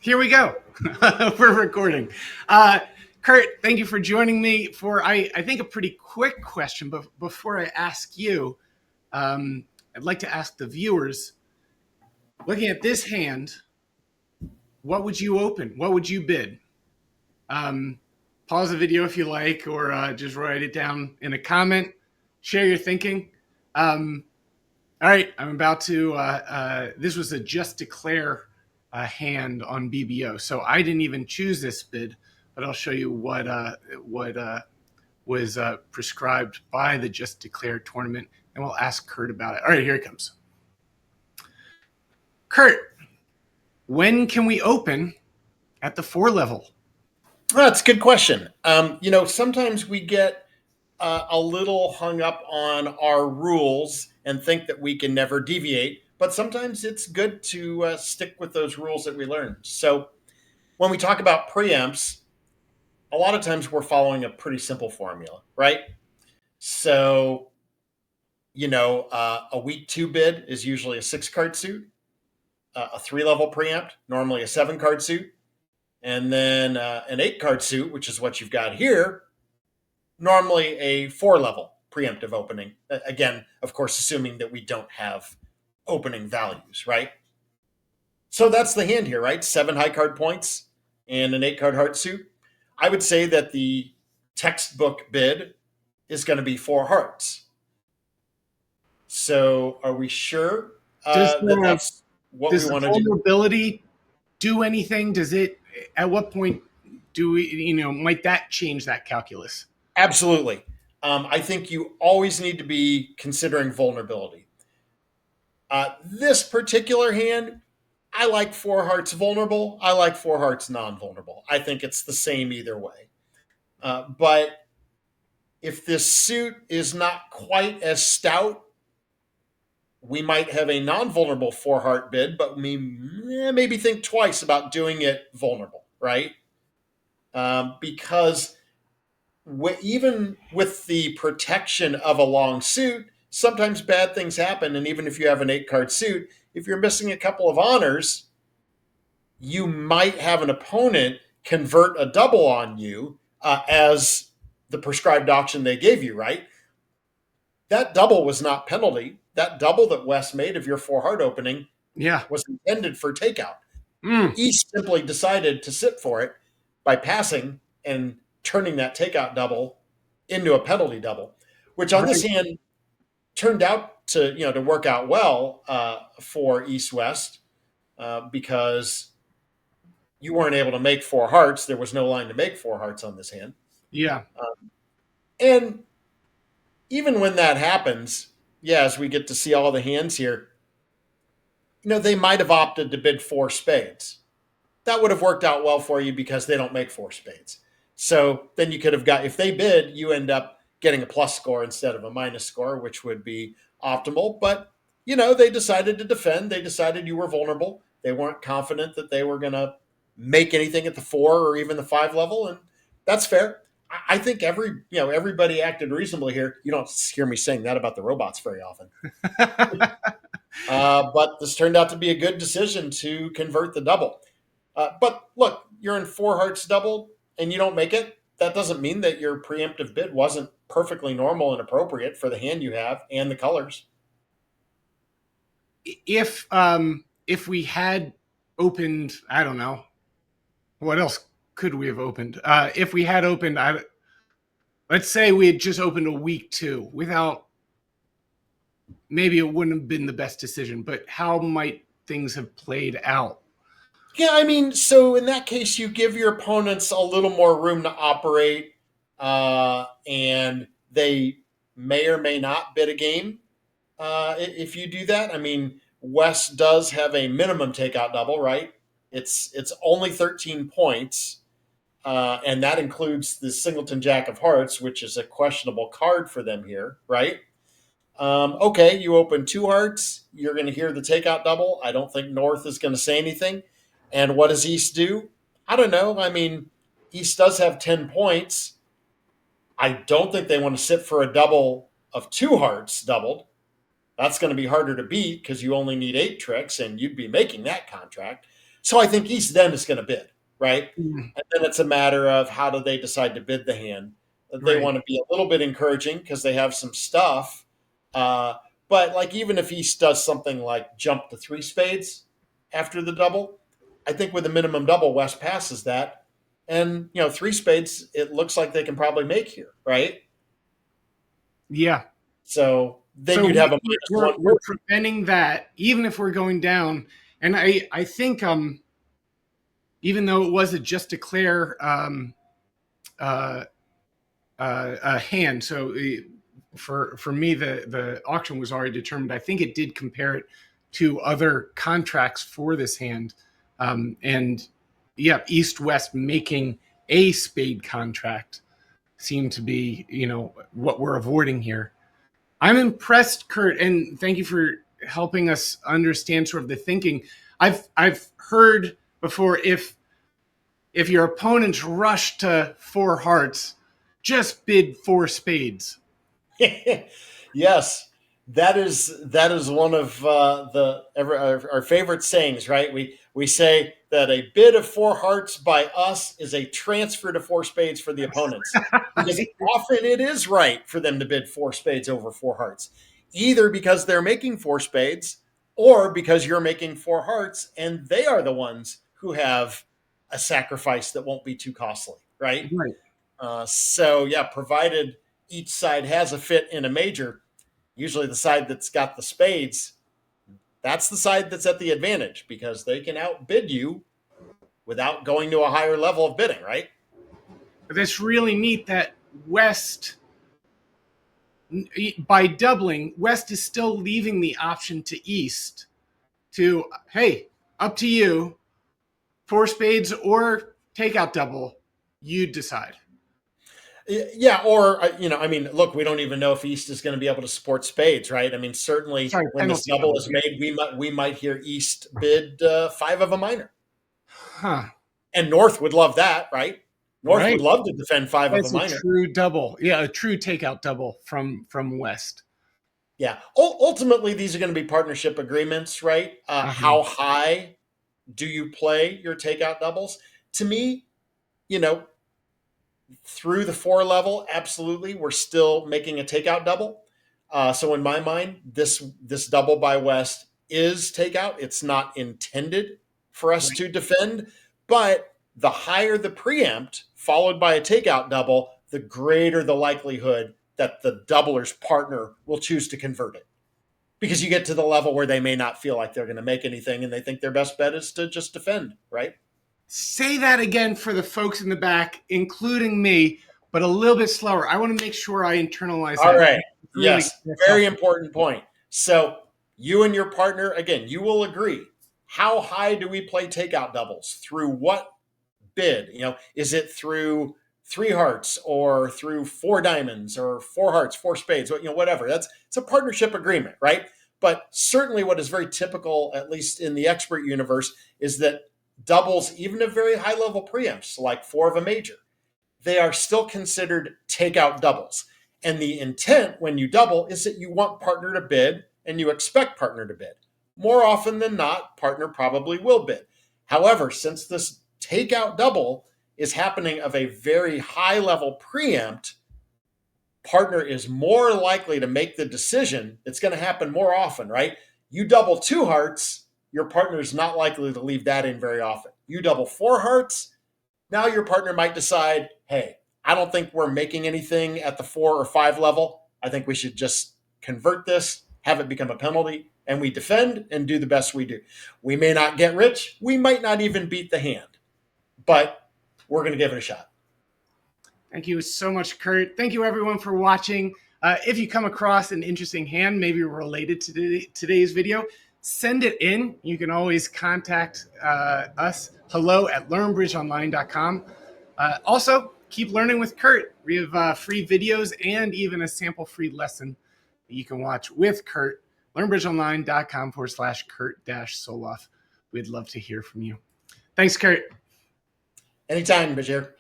Here we go. We're recording. Curt, thank you for joining me for, I think, a pretty quick question. But before I ask you, I'd like to ask the viewers, looking at this hand, what would you open? What would you bid? Pause the video if you like, or just write it down in a comment. Share your thinking. All right, I'm about to, this was a just declare hand on BBO. So I didn't even choose this bid, but I'll show you what was prescribed by the just declared tournament, and we'll ask Curt about it. All right, here it comes. Curt, when can we open at the 4 level? That's a good question. Sometimes we get a little hung up on our rules and think that we can never deviate, but sometimes it's good to stick with those rules that we learned. So when we talk about preempts, a lot of times we're following a pretty simple formula, right? So, a week 2 bid is usually a 6-card suit, a 3-level preempt, normally a 7-card suit, and then an 8-card suit, which is what you've got here, normally a 4-level preemptive opening. Again, of course, assuming that we don't have opening values, right? So that's the hand here, right? 7 high card points and an 8-card heart suit. I would say that the textbook bid is going to be 4 hearts. So are we sure that that's what we want to do? Does the vulnerability do anything? Does it, at what point do we, might that change that calculus? Absolutely. I think you always need to be considering vulnerability. This particular hand, I like 4 hearts vulnerable. I like 4 hearts non-vulnerable. I think it's the same either way. But if this suit is not quite as stout, we might have a non-vulnerable 4-heart bid, but we maybe think twice about doing it vulnerable, right? Because even with the protection of a long suit, sometimes bad things happen. And even if you have an 8-card suit, if you're missing a couple of honors, you might have an opponent convert a double on you as the prescribed auction they gave you, right? That double was not penalty. That double that Wes made of your 4-heart opening was intended for takeout. East simply decided to sit for it by passing and turning that takeout double into a penalty double, which on this hand turned out to work out well for East West because you weren't able to make 4 hearts. There was no line to make 4 hearts on this hand. Yeah. And even when that happens, as we get to see all the hands here, they might have opted to bid 4 spades. That would have worked out well for you because they don't make 4 spades. So then you could have got, if they bid, you end up getting a plus score instead of a minus score, which would be optimal. But, they decided to defend. They decided you were vulnerable. They weren't confident that they were going to make anything at the 4 or even the 5 level. And that's fair. I think everybody acted reasonably here. You don't hear me saying that about the robots very often. But this turned out to be a good decision to convert the double. But look, you're in 4 hearts double and you don't make it. That doesn't mean that your preemptive bid wasn't perfectly normal and appropriate for the hand you have and the colors. If we had opened, I don't know, what else could we have opened? If we had opened, let's say we had just opened a week 2 without, maybe it wouldn't have been the best decision, but how might things have played out? Yeah, so in that case, you give your opponents a little more room to operate, and they may or may not bid a game if you do that. Wes does have a minimum takeout double, right? It's only 13 points, and that includes the Singleton Jack of Hearts, which is a questionable card for them here, right? Okay, you open 2 hearts. You're going to hear the takeout double. I don't think North is going to say anything. And what does East do? I don't know. East does have 10 points. I don't think they want to sit for a double of 2 hearts doubled. That's going to be harder to beat because you only need 8 tricks, and you'd be making that contract. So I think East then is going to bid, right? Mm, And then it's a matter of how do they decide to bid the hand. They right. want to be a little bit encouraging because they have some stuff. Uh, but like even if East does something like jump to three spades after the double, I think with a minimum double, West passes that. And three spades, it looks like they can probably make here, right? Yeah. So then So you'd have a we're -1 we're board. preventing that, even if we're going down. And I think even though it was a just declare uh, a hand, so for me the auction was already determined. I think it did compare it to other contracts for this hand, and yeah, East West making a spade contract seemed to be what we're avoiding here. I'm impressed, Curt, and thank you for helping us understand sort of the thinking. I've heard before, if your opponents rush to four hearts, just bid four spades. Yes, that is one of our favorite sayings, right? We say that a bid of four hearts by us is a transfer to four spades for the opponents, because often it is right for them to bid four spades over four hearts, either because they're making four spades or because you're making four hearts and they are the ones who have a sacrifice that won't be too costly, right? Right. So yeah, provided each side has a fit in a major, usually the side that's got the spades, that's the side that's at the advantage because they can outbid you without going to a higher level of bidding, right? But that's really neat that West, by doubling, West is still leaving the option to East to, hey, up to you, four spades or takeout double, you decide. Yeah, or I mean, look, we don't even know if East is going to be able to support spades, right? I mean, certainly Sorry, when this penalty double double. is made, we might hear East bid five of a minor, Huh. and North would love that, right? North would Right. love to defend five of a That's a minor. true double. Yeah, a true takeout double from West. Yeah. Ultimately, these are going to be partnership agreements, right? Uh-huh. How high do you play your takeout doubles? To me, you know, through the four level, absolutely, we're still making a takeout double. So in my mind, this double by West is takeout. It's not intended for us Right. to defend, but the higher the preempt followed by a takeout double, the greater the likelihood that the doubler's partner will choose to convert it, because you get to the level where they may not feel like they're going to make anything and they think their best bet is to just defend, right? Say that again for the folks in the back, including me, but a little bit slower. I want to make sure I internalize All that. right. Really, Yes, that's very helpful. important point. So, you and your partner, again, you will agree. How high do we play takeout doubles? Through what bid? Is it through three hearts or through four diamonds or four hearts, four spades, whatever. It's a partnership agreement, right? But certainly what is very typical, at least in the expert universe, is that doubles, even at very high level preempts, like four of a major, they are still considered takeout doubles. And the intent when you double is that you want partner to bid and you expect partner to bid. More often than not, partner probably will bid. However, since this takeout double is happening of a very high level preempt, partner is more likely to make the decision. It's going to happen more often, right? You double two hearts, your partner is not likely to leave that in very often. You double four hearts, now your partner might decide, hey, I don't think we're making anything at the four or five level. I think we should just convert this, have it become a penalty, and we defend and do the best we do. We may not get rich. We might not even beat the hand, but we're going to give it a shot. Thank you so much, Curt. Thank you, everyone, for watching. If you come across an interesting hand, maybe related to today's video, send it in. You can always contact us, hello@learnbridgeonline.com. Also, keep learning with Curt. We have free videos and even a sample free lesson that you can watch with Curt. learnbridgeonline.com/Curt-Soloff. We'd love to hear from you. Thanks, Curt. Anytime, Bashir.